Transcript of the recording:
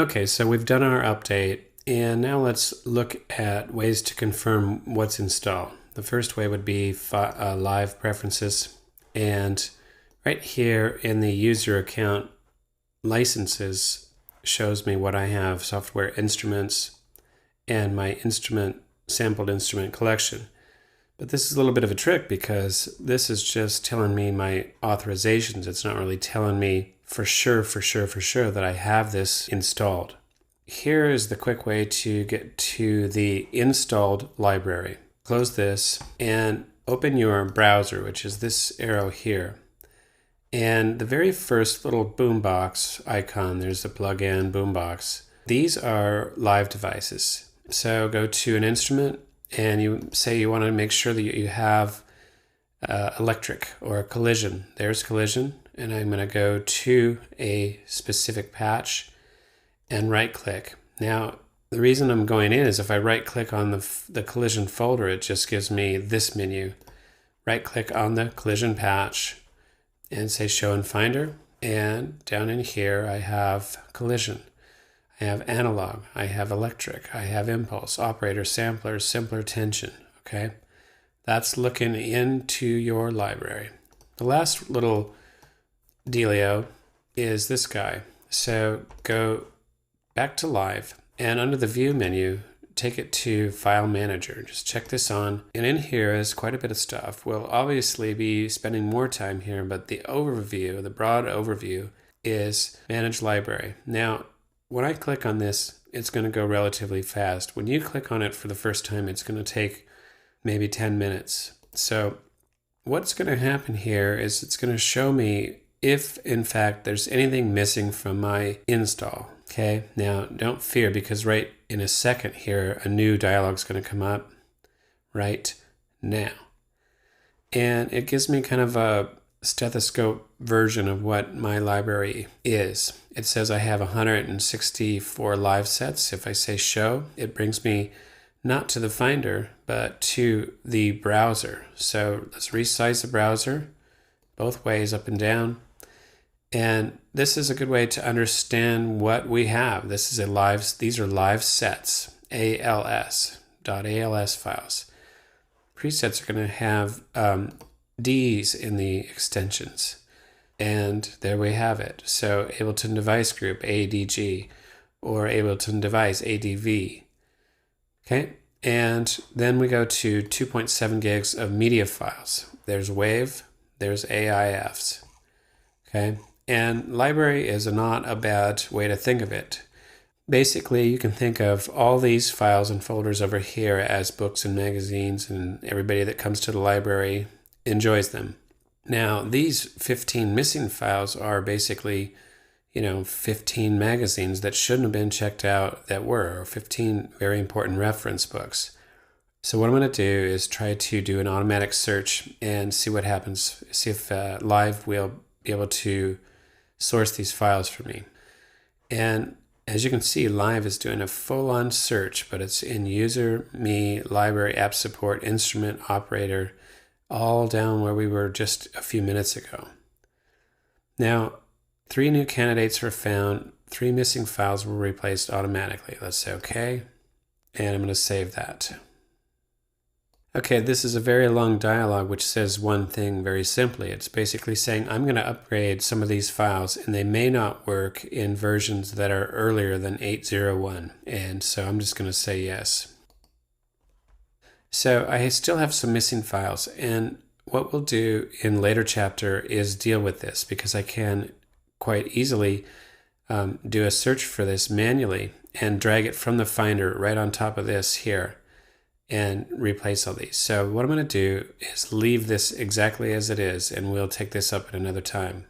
Okay, so we've done our update, and now let's look at ways to confirm what's installed. The first way would be live preferences, and right here in the user account licenses shows me what I have: software instruments and my sampled instrument collection. But this is a little bit of a trick because this is just telling me my authorizations. It's not really telling me for sure that I have this installed. Here is the quick way to get to the installed library. Close this and open your browser, which is this arrow here. And the very first little boombox icon, there's the plug-in boombox. These are live devices. So go to an instrument and you say you want to make sure that you have electric or collision. There's collision, and I'm going to go to a specific patch and right click. Now, the reason I'm going in is if I right click on the collision folder, it just gives me this menu. Right click on the collision patch and say show in Finder, and down in here I have collision. I have analog, I have electric, I have impulse, operator, sampler, simpler, tension, okay? That's looking into your library. The last little dealio is this guy. So go back to live, and under the view menu, take it to file manager. Just check this on, and in here is quite a bit of stuff. We'll obviously be spending more time here, but the overview, the broad overview, is manage library. Now, when I click on this, it's going to go relatively fast. When you click on it for the first time, it's going to take maybe 10 minutes. So what's going to happen here is it's going to show me if, in fact, there's anything missing from my install. Okay, now don't fear, because right in a second here, a new dialog is going to come up right now. And it gives me kind of a stethoscope version of what my library is. It says I have 164 live sets. If I say show, it brings me not to the Finder, but to the browser. So let's resize the browser both ways, up and down. And this is a good way to understand what we have. These are live sets, ALS files. Presets are going to have D's in the extensions. And there we have it. So Ableton Device Group, ADG, or Ableton Device, ADV. Okay, and then we go to 2.7 gigs of media files. There's WAV, there's AIFs. Okay, and library is not a bad way to think of it. Basically, you can think of all these files and folders over here as books and magazines, and everybody that comes to the library enjoys them. Now, these 15 missing files are basically, 15 magazines that shouldn't have been checked out that were, or 15 very important reference books. So what I'm going to do is try to do an automatic search and see what happens. See if Live will be able to source these files for me. And as you can see, Live is doing a full-on search, but it's in user, me, library, app support, instrument, operator, all down where we were just a few minutes ago. Now, 3 new candidates were found. 3 missing files were replaced automatically. Let's say OK, and I'm going to save that. Okay, this is a very long dialogue which says one thing very simply. It's basically saying I'm going to upgrade some of these files, and they may not work in versions that are earlier than 8.0.1. And so I'm just going to say yes. So I still have some missing files, and what we'll do in later chapter is deal with this, because I can quite easily do a search for this manually and drag it from the Finder right on top of this here and replace all these. So what I'm going to do is leave this exactly as it is, and we'll take this up at another time.